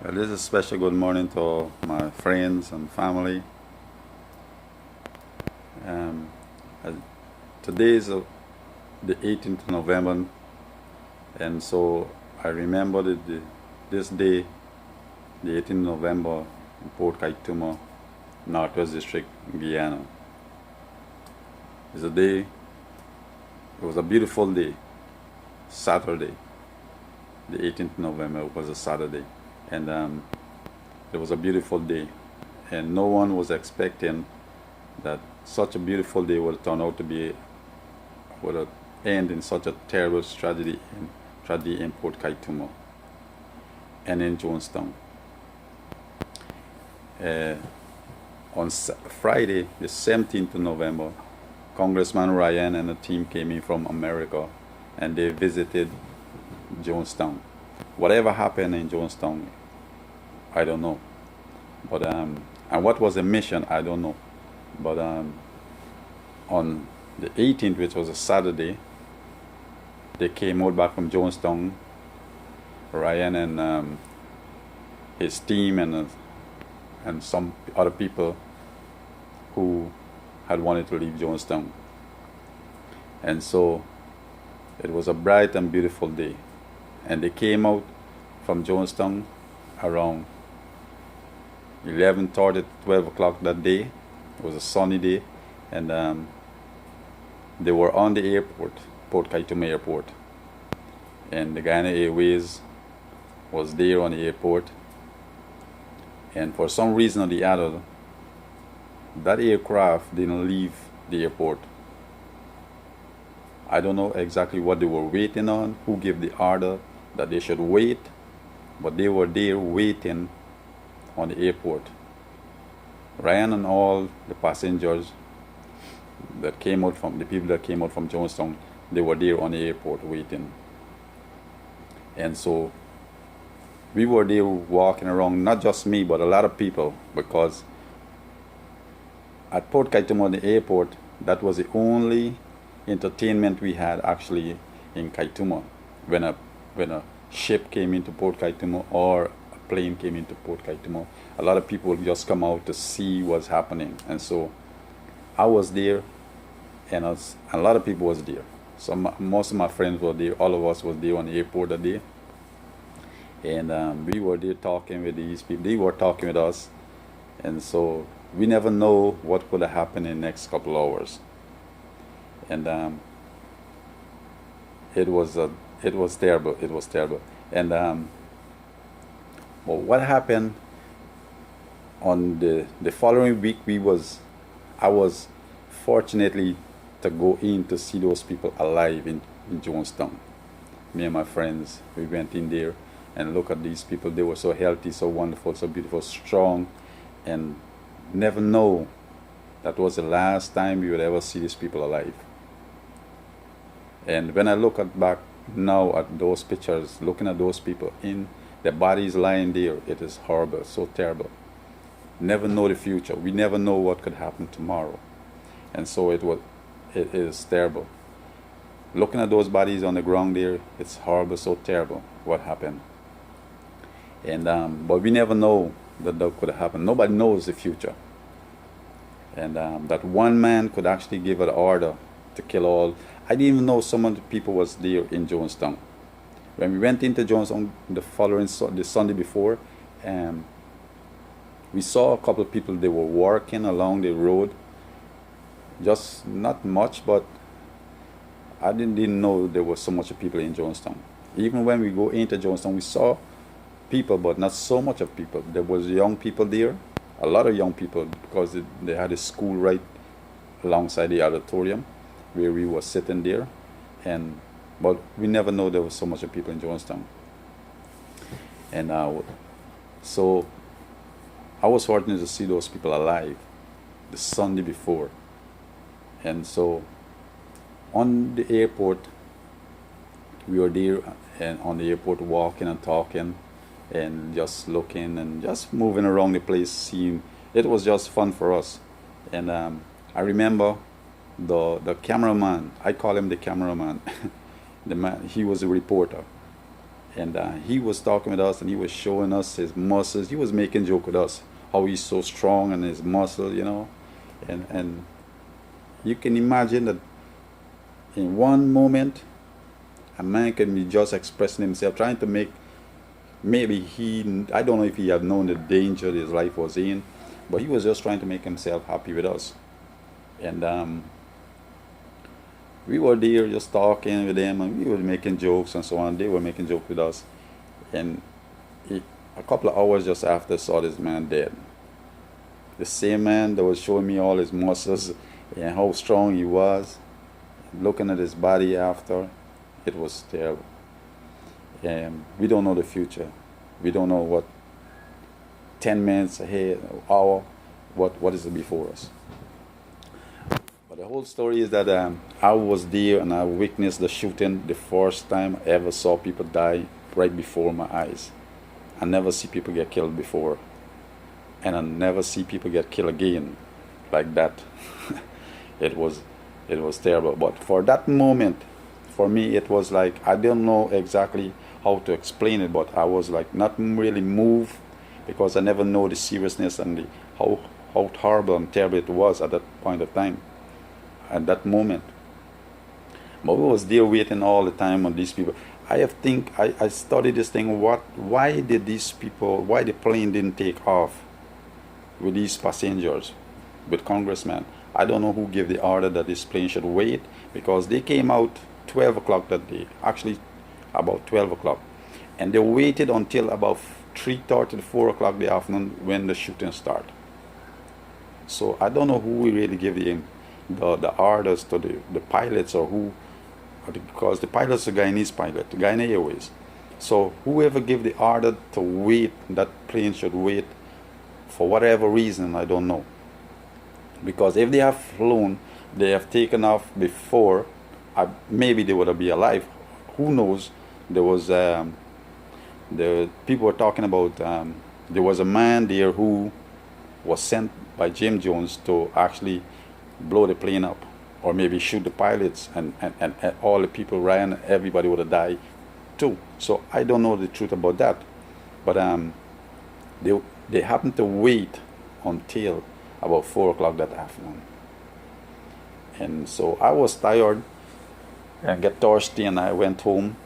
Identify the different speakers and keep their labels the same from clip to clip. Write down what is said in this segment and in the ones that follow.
Speaker 1: This is a special good morning to my friends and family. Um, uh, Today is the 18th of November, and so I remember this day, the 18th of November, in Port Kaituma, Northwest District, Guyana. It's a day, it was a beautiful day, Saturday. The 18th of November was a Saturday, and it was a beautiful day, and no one was expecting that such a beautiful day would turn out to be would end in such a terrible tragedy in Port Kaituma and in Jonestown. On Friday, the 17th of November, Congressman Ryan and a team came in from America, and they visited Jonestown. Whatever happened in Jonestown, I don't know. But and what was the mission, I don't know. But on the 18th, which was a Saturday, they came out back from Jonestown. Ryan and his team and some other people who had wanted to leave Jonestown. And so it was a bright and beautiful day. And they came out from Jonestown around 11:30, 12 o'clock that day. It was a sunny day, and they were on the airport, Port Kaituma Airport, and the Guyana Airways was there on the airport, and for some reason or the other, that aircraft didn't leave the airport. I don't know exactly what they were waiting on, who gave the order that they should wait, but they were there waiting on the airport. Ryan and all the passengers that came out from the people that came out from Jonestown, they were there on the airport waiting. And so we were there walking around, not just me, but a lot of people, because at Port Kaituma, the airport, that was the only entertainment we had actually in Kaituma. When a ship came into Port Kaituma or a plane came into Port Kaituma, a lot of people would just come out to see what's happening. And so I was there, and a lot of people was there. So most of my friends were there. All of us was there on the airport that day, and we were there talking with these people. They were talking with us, and so we never know what could have happened in the next couple of hours. And it was terrible. It was terrible. And well, what happened on the following week? I was fortunately to go in to see those people alive in Jonestown. Me and my friends, we went in there and look at these people. They were so healthy, so wonderful, so beautiful, strong, and never know that was the last time we would ever see these people alive. And when I look back now at those pictures, looking at those people in their bodies lying there, it is horrible, so terrible. Never know the future. We never know what could happen tomorrow, and so it is terrible. Looking at those bodies on the ground there, it's horrible, so terrible what happened. And but we never know that could happen. Nobody knows the future, and that one man could actually give an order to kill all. I didn't even know some of the people was there in Jonestown. When we went into Jonestown the Sunday before, we saw a couple of people. They were walking along the road, just not much, but I didn't know there was so much people in Jonestown. Even when we go into Jonestown, we saw people, but not so much of people. There was young people there, a lot of young people, because they had a school right alongside the auditorium where we were sitting there, but we never know there was so much of people in Jonestown. And so I was fortunate to see those people alive the Sunday before. And so on the airport, we were there and on the airport walking and talking and just looking and just moving around the place, seeing. It was just fun for us. And I remember the cameraman, I call him the cameraman, the man, he was a reporter, And he was talking with us, and he was showing us his muscles. He was making joke with us, how he's so strong and his muscle, you know. And you can imagine that in one moment, a man can be just expressing himself, trying to make, maybe I don't know if he had known the danger his life was in, but he was just trying to make himself happy with us. And we were there just talking with them, and we were making jokes and so on. They were making jokes with us. And a couple of hours just after, I saw this man dead. The same man that was showing me all his muscles and how strong he was. Looking at his body after, it was terrible. And we don't know the future. We don't know what 10 minutes ahead, hour, what is before us. But the whole story is that I was there and I witnessed the shooting the first time I ever saw people die right before my eyes. I never see people get killed before, and I never see people get killed again like that. It was terrible. But for that moment, for me, it was like, I don't know exactly how to explain it, but I was like not really moved, because I never know the seriousness and how horrible and terrible it was at that point of time, at that moment. But we was there waiting all the time on these people. I studied this thing. Why the plane didn't take off with these passengers, with congressmen? I don't know who gave the order that this plane should wait, because they came out 12 o'clock that day, actually about 12 o'clock. And they waited until about 3:30 to 4 o'clock the afternoon when the shooting started. So I don't know who really gave the orders to the pilots, or who, because the pilot's a Guyanese pilot, Guyana Airways. So whoever gave the order to wait, that plane should wait, for whatever reason, I don't know. Because if they have flown, they have taken off before, maybe they would have been alive. Who knows? There was, the people were talking about, there was a man there who was sent by Jim Jones to actually blow the plane up, or maybe shoot the pilots, and all the people ran, everybody would have died too. So I don't know the truth about that. But they happened to wait until about 4 o'clock that afternoon. And so I was tired and get thirsty, and I went home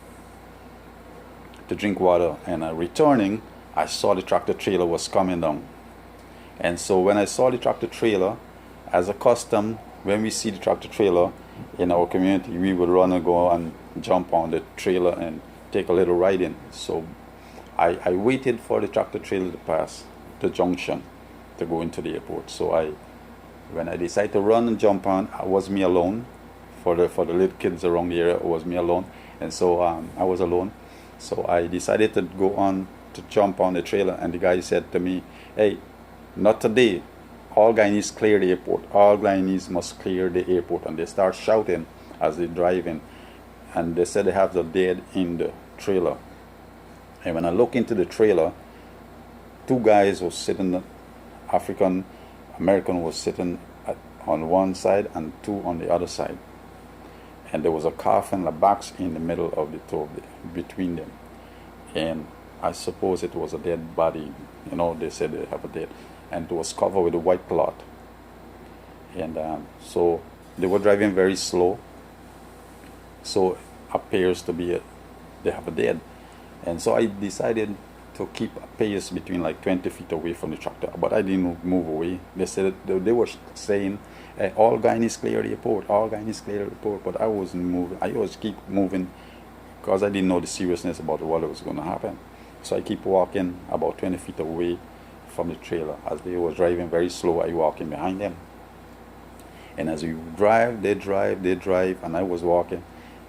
Speaker 1: to drink water. And returning, I saw the tractor trailer was coming down. And so when I saw the tractor trailer, as a custom, when we see the tractor trailer in our community, we would run and go and jump on the trailer and take a little ride in. So I waited for the tractor trailer to pass the junction to go into the airport. So when I decided to run and jump on, I was me alone. For the little kids around the area, it was me alone. And so I was alone. So I decided to go on to jump on the trailer, and the guy said to me, "Hey, not today. All Guyanese clear the airport. All Guyanese must clear the airport." And they start shouting as they drive in. And they said they have the dead in the trailer. And when I look into the trailer, two guys were sitting, African American was sitting on one side and two on the other side. And there was a coffin, a box in the middle of the two, between them. And I suppose it was a dead body. You know, they said they have a dead. And it was covered with a white cloth. And so they were driving very slow. So appears to be they have a dead. And so I decided to keep a pace between like 20 feet away from the tractor, but I didn't move away. They said they were saying, "All Guyanese clear the airport, all Guyanese clear the airport," but I wasn't moving. I always keep moving because I didn't know the seriousness about what was going to happen. So I keep walking about 20 feet away from the trailer. As they were driving very slow, I walking behind them. And as we drive, they drive, and I was walking.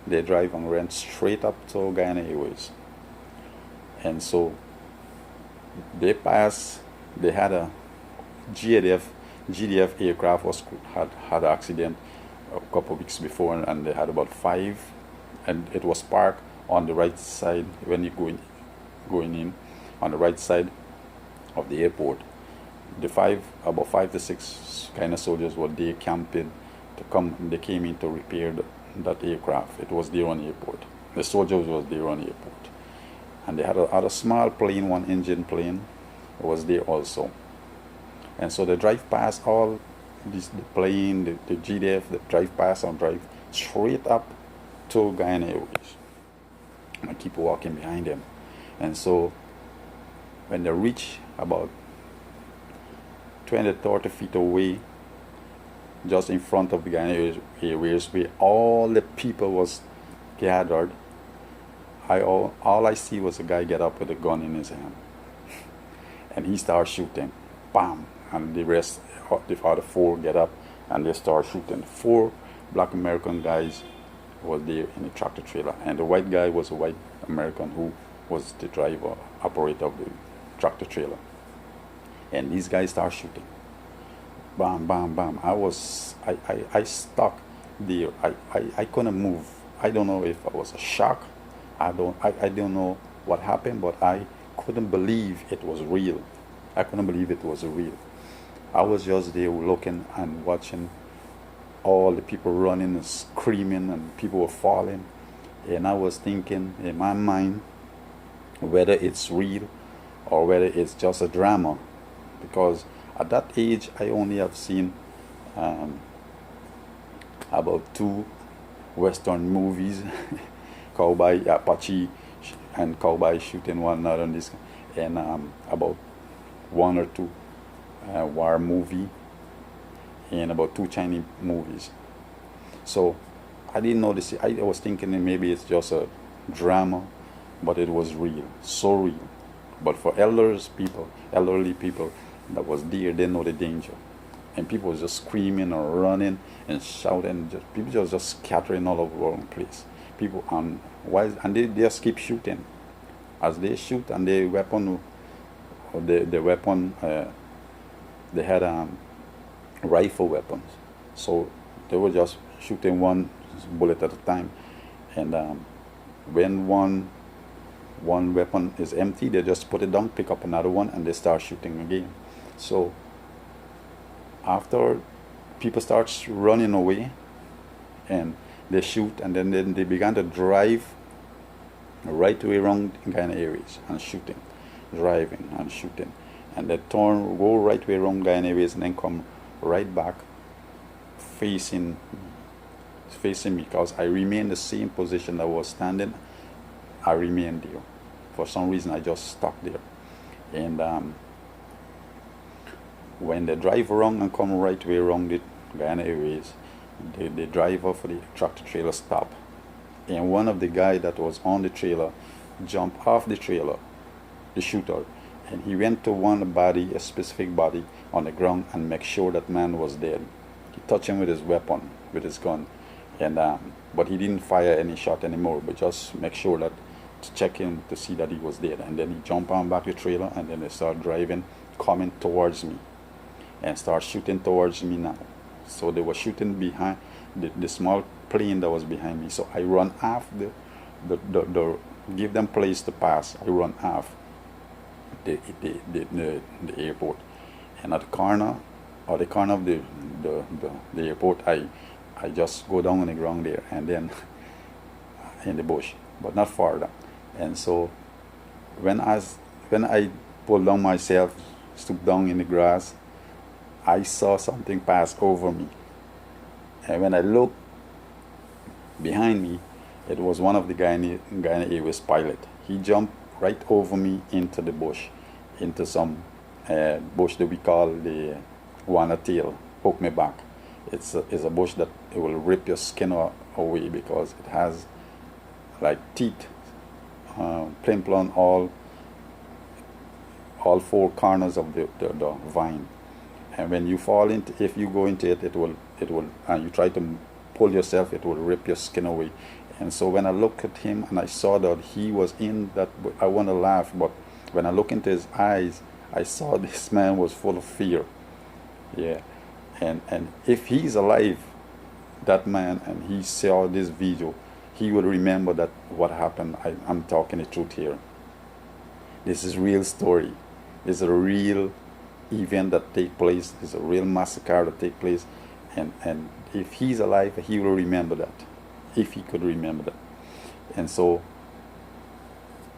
Speaker 1: They drive and ran straight up to Guyana Airways. And so they passed. They had a GDF aircraft had an accident a couple of weeks before, and they had about 5, and it was parked on the right side when you're going in, on the right side of the airport. About 5 to 6 kind of soldiers were there camping to come. They came in to repair that aircraft. It was there on the airport. The soldiers was there on the airport. And they had a other small plane, one engine plane, was there also. And so they drive past all this, the plane, the GDF, they drive past and drive straight up to Guyana Airways. I keep walking behind them. And so when they reach about 20, 30 feet away, just in front of the Guyana Airways, where all the people was gathered, all I see was a guy get up with a gun in his hand. And he starts shooting. Bam! And the rest, the other four get up and they start shooting. 4 black American guys was there in the tractor trailer. And the white guy was a white American who was the driver, operator of the tractor trailer. And these guys start shooting. Bam, bam, bam. I stuck there. I couldn't move. I don't know if I was a shock. I don't know what happened, but I couldn't believe it was real. I couldn't believe it was real. I was just there looking and watching all the people running and screaming, and people were falling. And I was thinking in my mind whether it's real or whether it's just a drama, because at that age I only have seen about 2 Western movies, cowboy, Apache and cowboy shooting one another, and about 1 or 2 war movie, and about 2 Chinese movies. So I didn't know this. I was thinking that maybe it's just a drama, but it was real, so real. But for elderly people that was there, they know the danger. And people was just screaming or running and shouting. People just scattering all over the place. People and they just keep shooting. As they shoot, and their weapon, they had rifle weapons. So they were just shooting one bullet at a time. And when one weapon is empty, they just put it down, pick up another one, and they start shooting again. So after people start running away and they shoot, and then they began to drive right way around Guyana Airways and shooting, driving and shooting, and they go right way around Guyana Airways and then come right back facing me, because I remained the same position that I was standing. I remained there. For some reason I just stuck there. And when they drive around and come right way around the Guyana Airways, the driver for the tractor trailer stopped. And one of the guys that was on the trailer jumped off the trailer, the shooter, and he went to one body, a specific body, on the ground and make sure that man was dead. He touched him with his weapon, with his gun, and but he didn't fire any shot anymore, but just make sure that, to check him to see that he was dead. And then he jumped on back the trailer, and then they start driving, coming towards me, and start shooting towards me now. So they were shooting behind the small plane that was behind me. So I run off the give them place to pass. I run off the airport, and at the corner of the airport, I just go down on the ground there, and then in the bush, but not far down. And so when I pulled down myself, stooped down in the grass, I saw something pass over me. And when I looked behind me, it was one of the Guyana Airways pilot. He jumped right over me into the bush, into some bush that we call the Wana tail, poke me back. It's a bush that it will rip your skin away, because it has like teeth, plain all 4 corners of the vine. And when you fall into, if you go into it, it will, and you try to pull yourself, it will rip your skin away. And so when I looked at him and I saw that he was in that, I want to laugh, but when I look into his eyes, I saw this man was full of fear. Yeah, and if he's alive, that man, and he saw this video, he will remember that what happened. I'm talking the truth here. This is real story. This is a real event that take place. It's a real massacre that take place, and if he's alive, he will remember that, if he could remember that. And so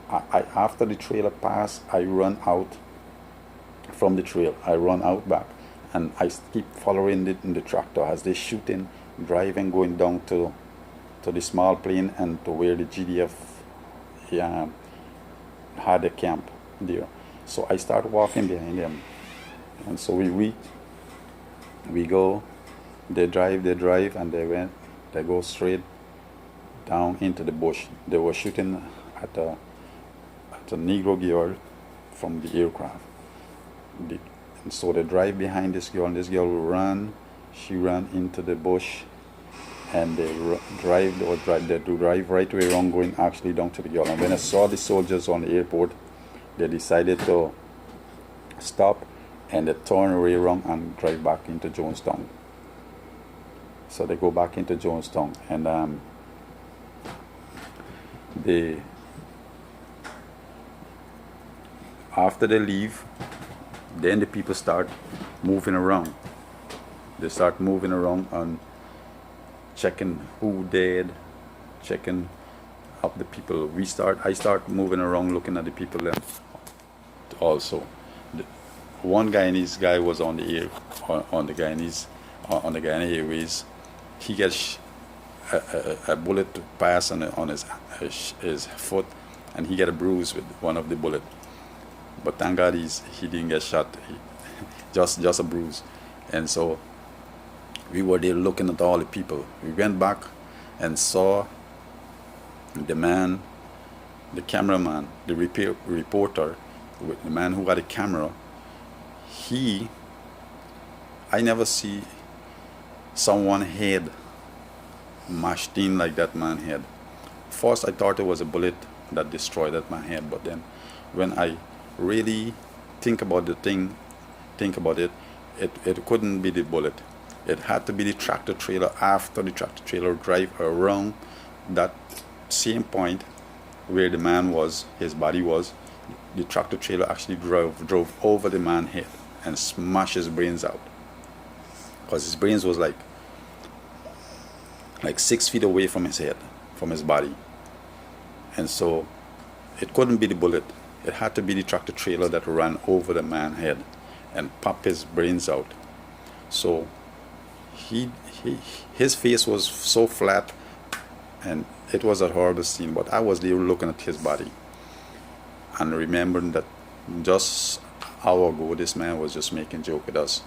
Speaker 1: after the trailer passed, I run out from the trail. I run out back, and I keep following the tractor as they shooting, driving, going down to the small plane and to where the GDF had a camp there. So I start walking behind them, and so we go. They drive, and they go straight down into the bush. They were shooting at a Negro girl from the aircraft. And so they drive behind this girl, and this girl will run. She ran into the bush, and they drive right way around, going actually down to the girl. And when I saw the soldiers on the airport, they decided to stop, and they turn away around and drive back into Jonestown. So they go back into Jonestown, and after they leave, then the people start moving around. They start moving around and checking who dead, checking up the people. I start moving around looking at the people then also. One Guyanese guy was on the air, on the Guyanese Airways. He gets a bullet pass on his foot, and he got a bruise with one of the bullet. But thank God he didn't get shot. Just a bruise. And so we were there looking at all the people. We went back and saw the man, the cameraman, the reporter, the man who had a camera. I never see someone head mashed in like that man head. First I thought it was a bullet that destroyed that man head, but then when I really think about it, it couldn't be the bullet. It had to be the tractor trailer. After the tractor trailer drive around that same point where the man was, his body was, the tractor trailer actually drove over the man's head and smashed his brains out. Because his brains was like 6 feet away from his head, from his body. And so it couldn't be the bullet. It had to be the tractor trailer that ran over the man's head and popped his brains out. So his face was so flat, and it was a horrible scene. But I was there looking at his body and remembering that just an hour ago this man was just making joke with us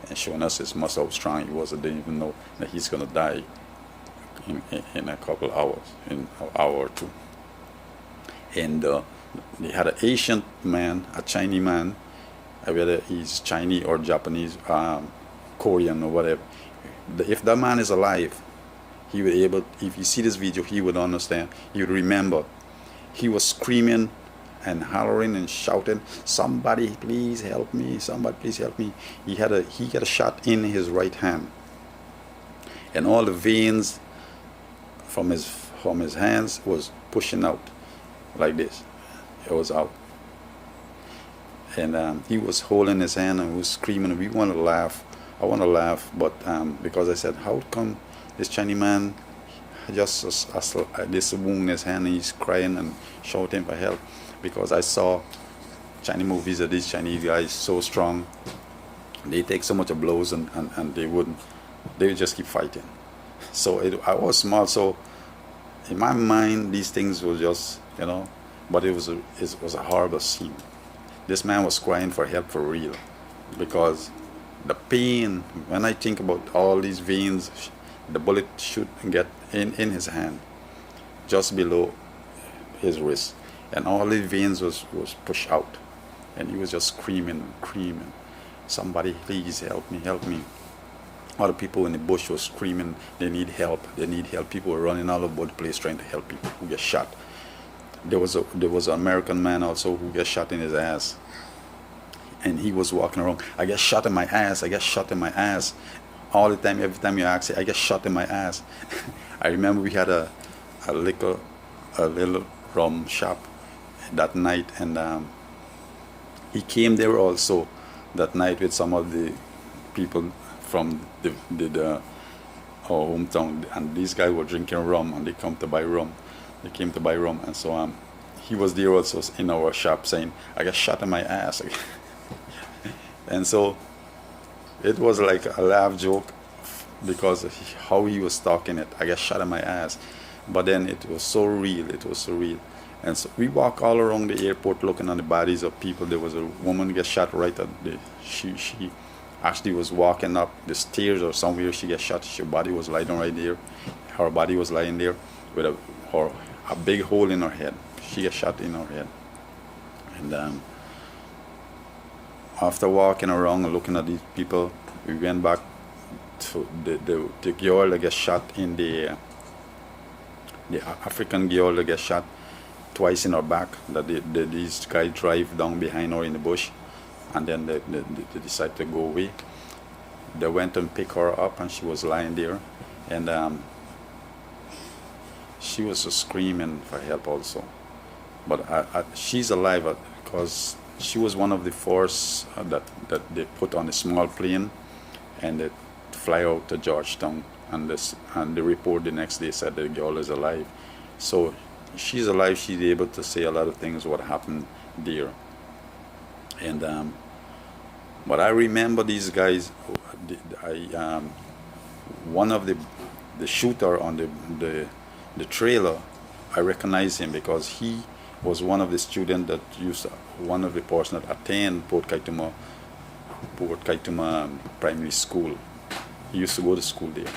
Speaker 1: and showing us his muscle, how strong he was. I didn't even know that he's gonna die in a couple hours, in an hour or two. And they had an Asian man, a Chinese man, whether he's Chinese or Japanese, Korean or whatever. If that man is alive, he would able. If you see this video, he would understand. He would remember. He was screaming and hollering and shouting, "Somebody please help me! Somebody please help me!" He got a shot in his right hand, and all the veins from his hands was pushing out like this. It was out, and he was holding his hand and was screaming. We want to laugh. I want to laugh, but because I said, how come this Chinese man just this wound in his hand and he's crying and shouting for help? Because I saw Chinese movies that these Chinese guys so strong, they take so much of blows and they would just keep fighting. So I was small, so in my mind these things were just, but it was a horrible scene. This man was crying for help for real, because the pain, when I think about all these veins, the bullet should get in his hand, just below his wrist, and all the veins was pushed out, and he was just screaming, "Somebody please help me, help me." Other people in the bush were screaming, they need help. People were running all over the place trying to help people who get shot. There was an American man also who got shot in his ass, and he was walking around, "I get shot in my ass, I get shot in my ass." All the time, every time you ask it, "I get shot in my ass." I remember we had a little rum shop that night, and he came there also that night with some of the people from our hometown, and these guys were drinking rum, and they came to buy rum, and so he was there also in our shop saying, I got shot in my ass. And so it was like a laugh joke because how he was talking it. I got shot in my ass. But then it was so real. It was so real. And so we walk all around the airport looking on the bodies of people. There was a woman get shot right at the, she actually was walking up the stairs or somewhere. She got shot. Her body was lying right there. Her body was lying there with a big hole in her head. She got shot in her head. And after walking around and looking at these people, we went back to the girl that got shot in the African girl that got shot twice in her back. That these guys drive down behind her in the bush, and then they decide to go away. They went and pick her up, and she was lying there, and she was screaming for help also. But she's alive because she was one of the force that they put on a small plane, and they fly out to Georgetown. And the report the next day said the girl is alive. So she's alive. She's able to say a lot of things what happened there. And but I remember these guys. One of the shooter on the trailer, I recognize him because he was one of the students that used one of the person that attend Port Kaituma Primary School. He used to go to school there.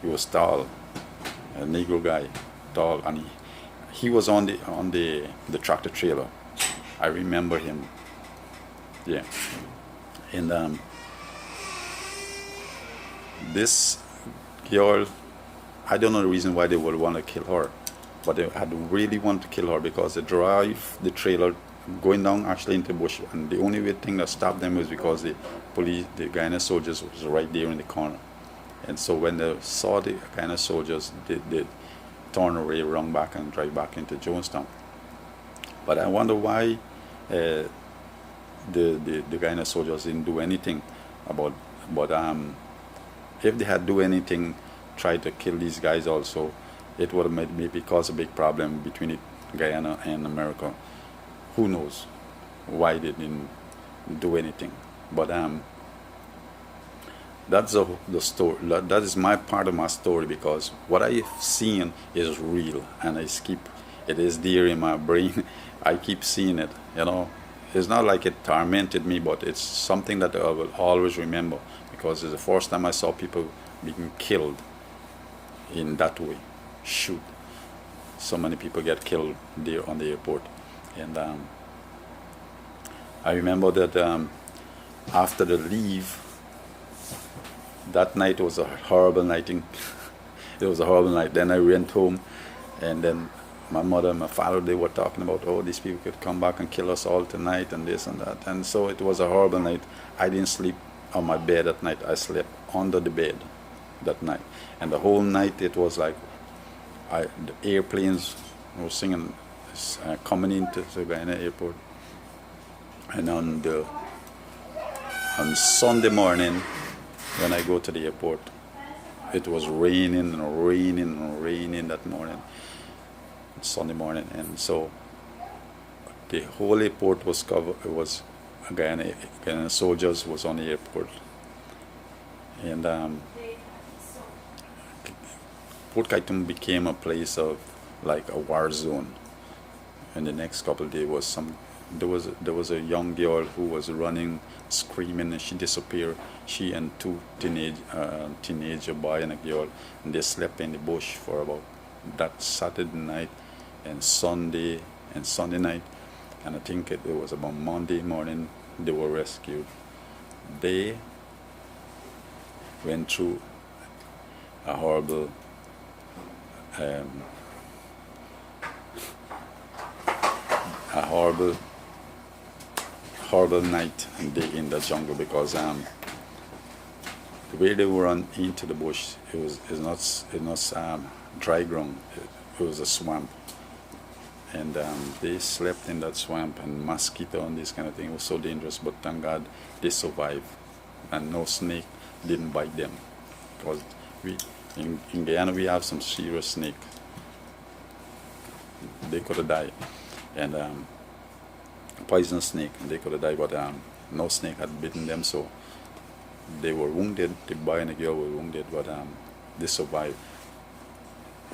Speaker 1: He was tall, a Negro guy, tall, and he was on the tractor trailer. I remember him. Yeah, and this girl, I don't know the reason why they would want to kill her, but they had really want to kill her because they drive the trailer going down actually into the bush, and the only thing that stopped them was because the police, the Guyana soldiers, was right there in the corner. And so when they saw the Guyana soldiers, they turn away, run back, and drive back into Jonestown. But I wonder why the Guyana soldiers didn't do anything about. But if they had do anything, try to kill these guys also, it would have maybe caused a big problem between Guyana and America. Who knows why they didn't do anything? But that's the story. That is my part of my story, because what I've seen is real, and it is there in my brain. I keep seeing it. It's not like it tormented me, but it's something that I will always remember, because it's the first time I saw people being killed in that way. Shoot, so many people get killed there on the airport. And I remember that after the leave, that night was a horrible night. It was a horrible night. Then I went home, and then my mother and my father, they were talking about, oh, these people could come back and kill us all tonight and this and that. And so it was a horrible night. I didn't sleep on my bed that night. I slept under the bed that night. And the whole night it was like the airplanes were singing, coming into the Guyana airport. And on Sunday morning, when I go to the airport, it was raining and raining and raining that morning, Sunday morning. And so the whole airport was covered. It was Guyana soldiers was on the airport. And Port Kaituma became a place of like a war zone. And the next couple of days there was a young girl who was running, screaming, and she disappeared. She and two teenager boy and a girl, and they slept in the bush for about that Saturday night and Sunday night, and I think it was about Monday morning they were rescued. They went through a horrible horrible night and day in the jungle, because the way they were run into the bush, it's not dry ground. It was a swamp, and they slept in that swamp, and mosquito and this kind of thing. It was so dangerous, but thank God they survived, and no snake didn't bite them, because in Guyana we have some serious snake. They could have died. and poisonous snake, and they could have died, but no snake had bitten them, so they were wounded. The boy and the girl were wounded, but they survived,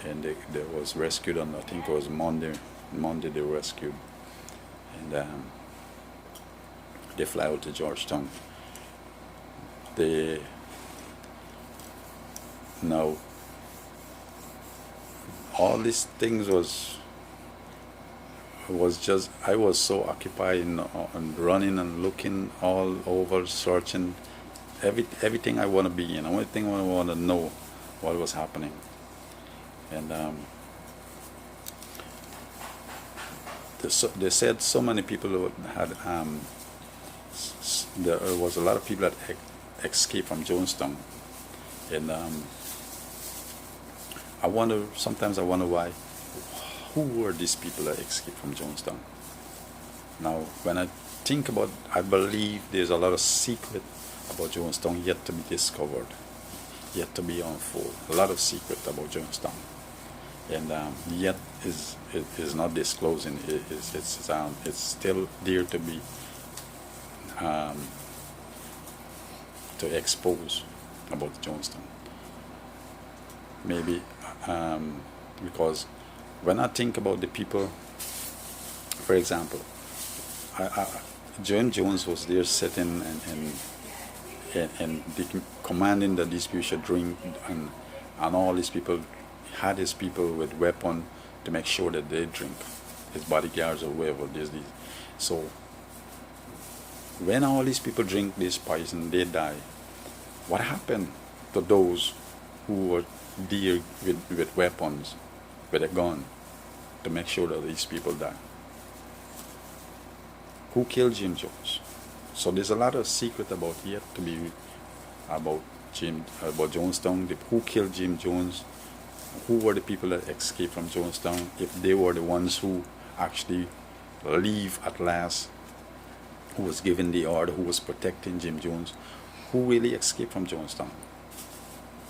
Speaker 1: and they was rescued on, I think it was Monday. Monday they were rescued, and they fly out to Georgetown. They now all these things was just, I was so occupied in running and looking all over, searching everything I want to be in. The only thing I want to know what was happening, and they said so many people had there was a lot of people that escaped from Jonestown, and sometimes I wonder why, who were these people that escaped from Jonestown? Now, when I think about, I believe there's a lot of secret about Jonestown yet to be discovered, yet to be unfolded. A lot of secret about Jonestown, and yet is not disclosing. It's still there to be to expose about Jonestown. Maybe because when I think about the people, for example, Jim Jones was there sitting and commanding that these people should drink, and all these people had his people with weapon to make sure that they drink, his bodyguards or whoever there's these. So when all these people drink this poison, they die. What happened to those who were there with weapons, with a gun, to make sure that these people die? Who killed Jim Jones? So there's a lot of secret about yet to be about Jonestown. Who killed Jim Jones? Who were the people that escaped from Jonestown? If they were the ones who actually leave at last, who was given the order, who was protecting Jim Jones, who really escaped from Jonestown?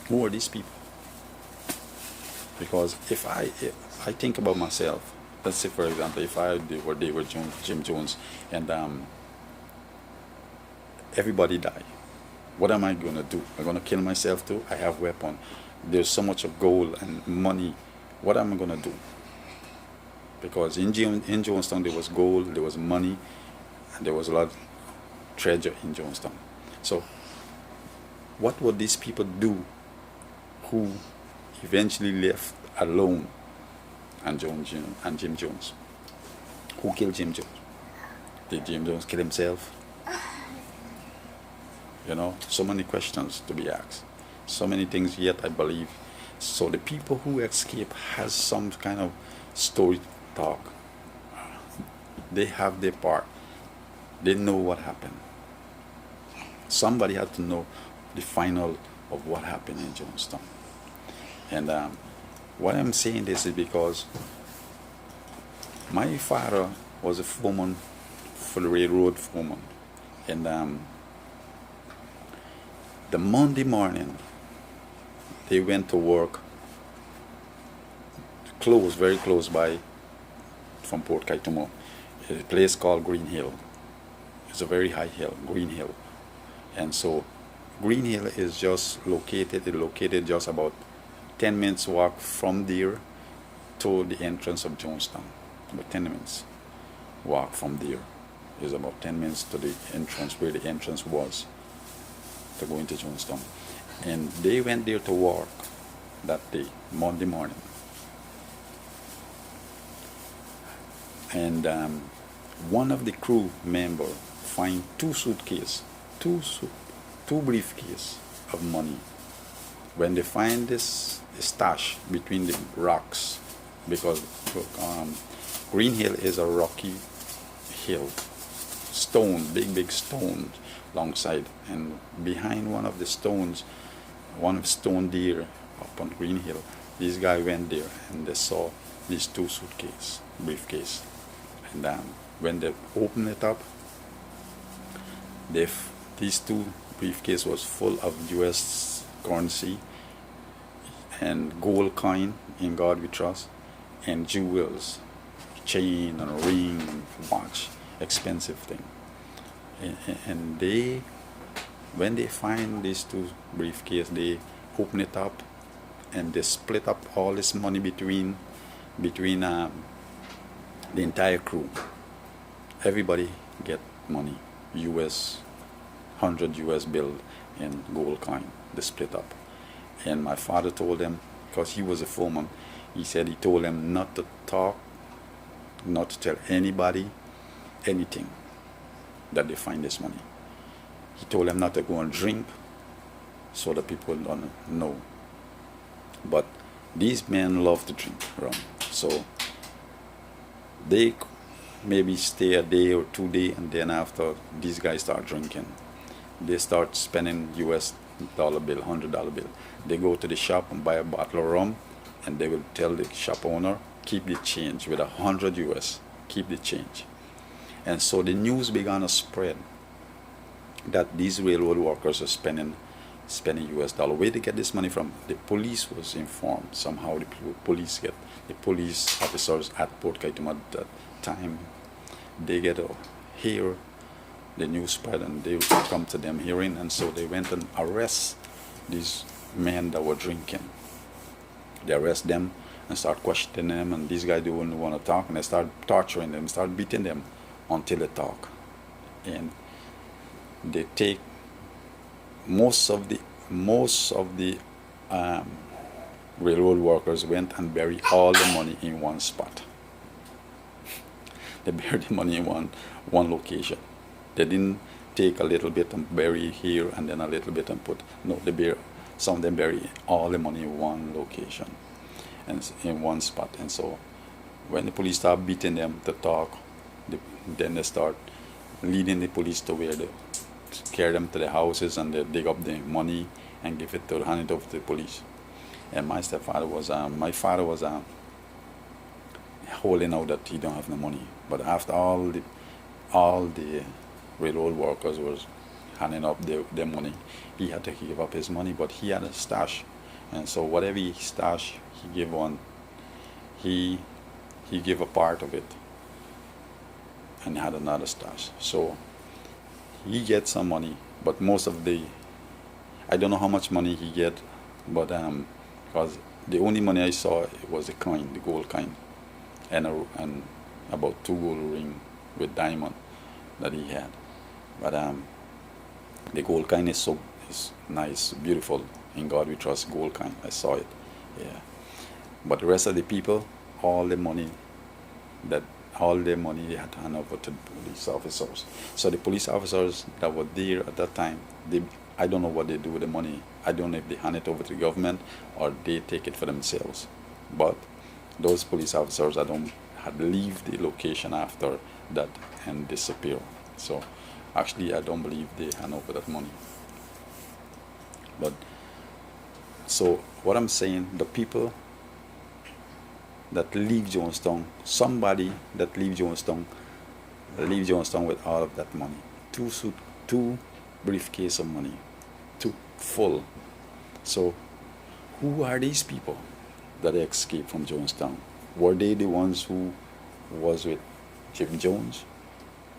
Speaker 1: Who are these people? Because if I think about myself, let's say for example, if they were Jim Jones, and everybody died, what am I gonna do? I'm gonna kill myself too? I have weapon. There's so much of gold and money. What am I gonna do? Because in Jonestown there was gold, there was money, and there was a lot of treasure in Jonestown. So what would these people do who eventually left alone and Jim Jones? Who killed Jim Jones? Did Jim Jones kill himself? So many questions to be asked. So many things yet, I believe. So the people who escape has some kind of story talk. They have their part. They know what happened. Somebody had to know the final of what happened in Jonestown. And why I'm saying this is because my father was a foreman for the railroad foreman, and the Monday morning they went to work very close by from Port Kaituma, a place called Green Hill. It's a very high hill, Green Hill, and so Green Hill is just located just about 10 minutes walk from there to the entrance of Jonestown. About 10 minutes walk from there is about 10 minutes to the entrance, where the entrance was to go into Jonestown. And they went there to work that day, Monday morning. And one of the crew member find two briefcases of money. When they find this stash between the rocks, because Green Hill is a rocky hill, big stones alongside, and behind one of the stones, one of the stone there up on Green Hill, this guy went there and they saw these two briefcase, and when they opened it up, these two briefcase was full of U.S. currency and gold coin, in God we trust, and jewels, chain and ring, watch, expensive thing. And they, when they find these two briefcase, they open it up and they split up all this money between the entire crew. Everybody get money, US, 100 US bill and gold coin. They split up. And my father told them, because he was a foreman, he said he told them not to talk, not to tell anybody anything that they find this money. He told them not to go and drink so that people don't know. But these men love to drink rum. So they maybe stay a day or 2 days, and then after these guys start drinking, they start spending US dollar bill, $100 bill. They go to the shop and buy a bottle of rum, and they will tell the shop owner, keep the change with 100 US, keep the change. And so the news began to spread that these railroad workers are spending US dollar. Where they get this money from? The police was informed somehow. The police officers at Port Kaituma at that time, they get to hear the news spread, and they come to them hearing, and so they went and arrest these men that were drinking. They arrest them and start questioning them, and these guys don't want to talk, and they start torturing them, start beating them until they talk. And they take most of the railroad workers went and buried all the money in one spot. They buried the money in one location. They didn't take a little bit and bury here and then a little bit and put. No, some of them bury all the money in one location and in one spot. And so when the police start beating them to talk, then they start leading the police to where they carry them to the houses, and they dig up the money and hand it over to the police. And my father was holding out that he don't have no money. But after all the railroad workers was handing up their money, he had to give up his money, but he had a stash. And so whatever he stash, he gave a part of it and had another stash. So he gets some money, but most of I don't know how much money he get, but because the only money I saw was the gold coin, and about 2 gold ring with diamond that he had. But the gold coin is nice, beautiful. In God we trust, gold coin. I saw it, yeah. But the rest of the people, all the money they had to hand over to the police officers. So the police officers that were there at that time, I don't know what they do with the money. I don't know if they hand it over to the government or they take it for themselves. But those police officers had leave the location after that and disappear. So actually I don't believe they hand over that money. But so what I'm saying, the people that leave Jonestown, somebody that leave Jonestown with all of that money. Two briefcase of money, full. So who are these people that escaped from Jonestown? Were they the ones who was with Jim Jones?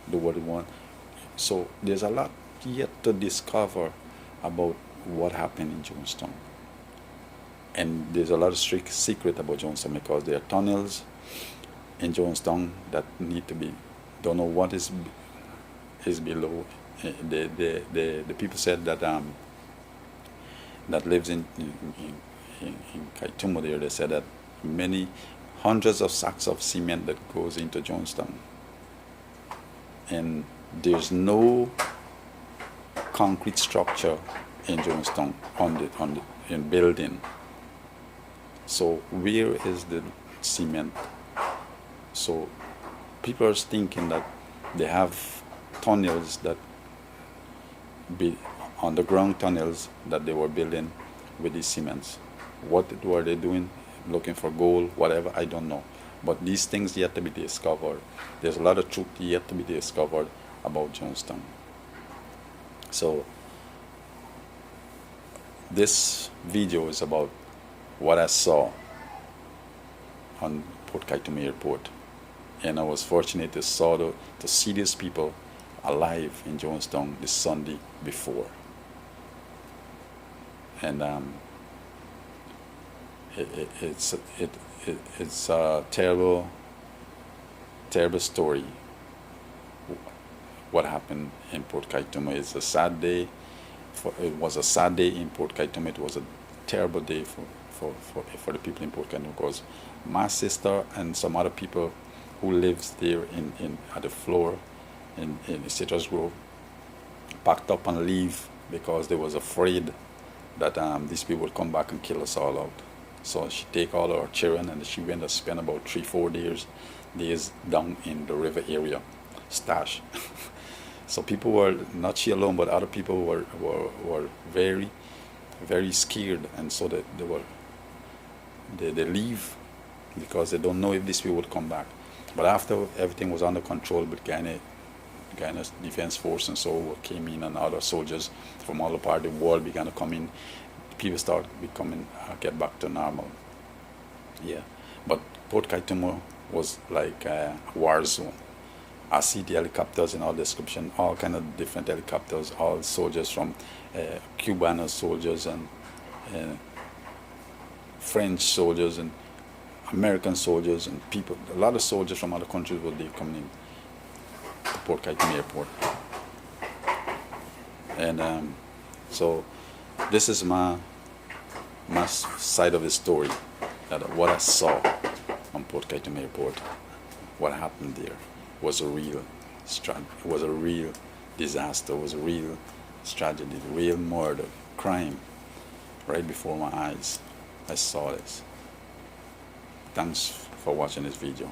Speaker 1: They were the one. So there's a lot yet to discover about what happened in Jonestown. And there's a lot of strict secret about Jonestown, because there are tunnels in Jonestown that need to be, don't know what is below. The people said that that lives in Kaituma there, they said that many hundreds of sacks of cement that goes into Jonestown, and there's no concrete structure in Jonestown in building. So where is the cement? So people are thinking that they have tunnels, that be underground tunnels that they were building with these cements. What were they doing? Looking for gold, whatever, I don't know. But these things yet to be discovered. There's a lot of truth yet to be discovered about Jonestown. So this video is about what I saw on Port Kaituma Airport And I was fortunate to see these people alive in Jonestown the Sunday before. And it's it's a terrible story. What happened in Port Kaituma is a sad day. It was a sad day in Port Kaituma. It was a terrible day for the people in Port Kaituma, because my sister and some other people who lives there in at the floor in Citrus Grove packed up and leave because they was afraid that these people would come back and kill us all out. So she take all our children and she went to spend about 3-4 days down in the river area, stash. So people were, not she alone, but other people were very, very scared, and so they leave because they don't know if these people would come back. But after everything was under control with Ghana Defense Force and so came in, and other soldiers from all parts of the world began to come in, people start becoming get back to normal. Yeah, but Port Kaituma was like a war zone. I see the helicopters in all description, all kind of different helicopters, all soldiers from Cuban soldiers and French soldiers and American soldiers and people. A lot of soldiers from other countries were there coming in to Port Kaituma Airport. And so this is my side of the story, that what I saw on Port Kaituma Airport, what happened there was a real it was a real disaster, it was a real tragedy, real murder, crime, right before my eyes. I saw this. Thanks for watching this video.